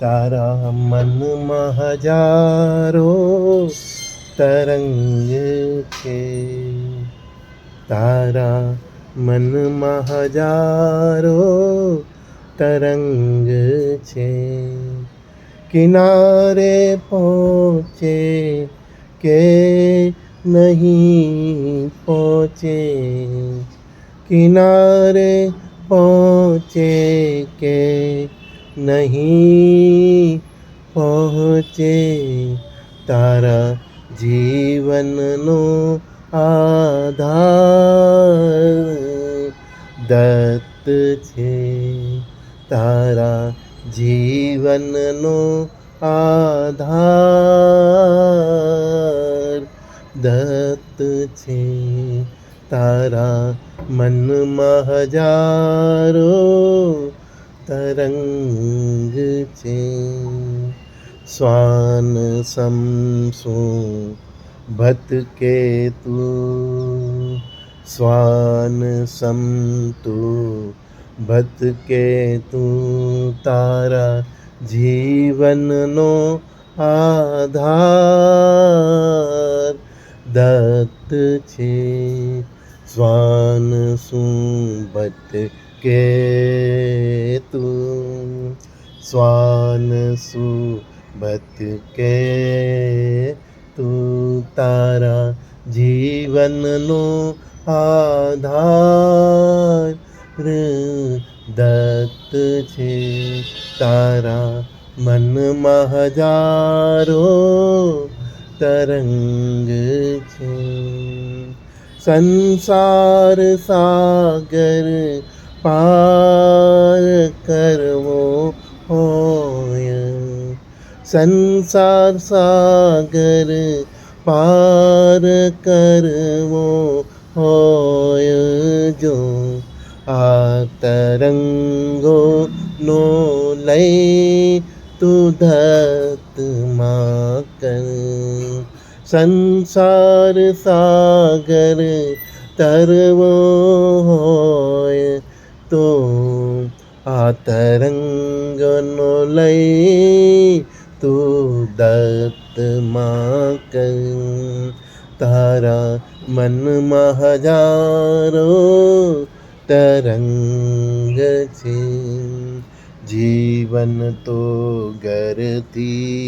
તારા મનમાં હજારો તરંગ છે, તારા મનમાં હજારો તરંગ છે. કિનારે પહોંચે કે નહીં પહોંચે, કિનારે પહોંચે કે નહીં પહોંચે, તારા જીવનનો આધાર દત્ત છે, તારા જીવનનો આધાર દત્ત છે. તારા મનમાં હજારો તરંગ છે. શ્વાન સમસું ભટકે તું, શ્વાન સમતું ભટકે તું, તારા જીવનનો આધાર દત્ત છે. શ્વાન શું ભટકે તું, શ્વાન શું ભટકે તું, તારા જીવનનો આધાર દત્ત છે. તારા મનમાં હજારો તરંગ છે. સંસાર સાગર પાર કરવો હોય, સંસાર સાગર પાર કરવો હોય, જો આ તરંગોનો લઈ તું ધ્યાનમાં કર. સંસાર સાગર તરવો હોય તો આ તરંગનો લઈ તું દત્તમાં કર. તારા મનમાં હજારો તરંગ છે. જીવન તો ઘરથી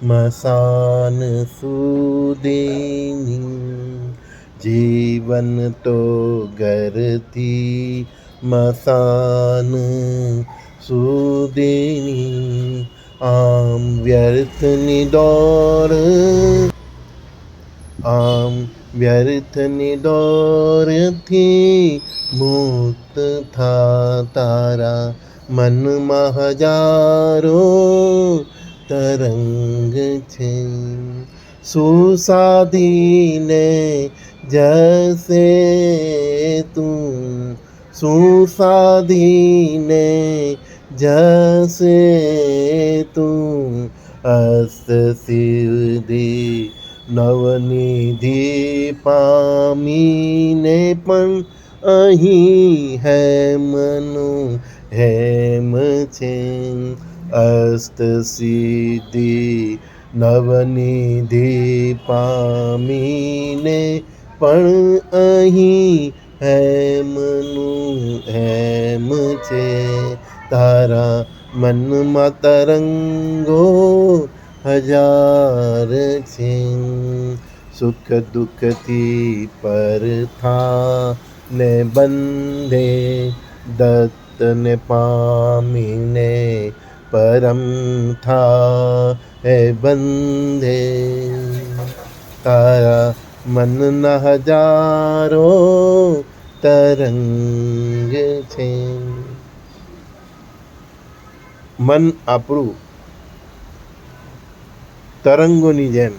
મસાન સુધીની, જીવન તો ઘરથી મસાન સુધીની, આમ વ્યર્થની દોડ, આમ વ્યર્થની દોરથી મુક્ત થા. તારા મનમાં હજારો તરંગ છે. સુસાધીને જશે તું, સુસાધીને જશે તું, અસ્ત સિદ્ધિ નવનિધિ પામીને પણ અહીં હેમનું હેમ છે. અસ્ત સિદ્ધિ નવનિધિ પામીને પણ અહીં હેમનું હેમ છે. તારા મનમાં તરંગો હજાર છે. સુખ દુઃખથી પર થા ને બંધે, દત્તને પામીને પરમ થા હે બંધે. તારા મનના હજારો તરંગ છે. મન આપણું તરંગોની જેમ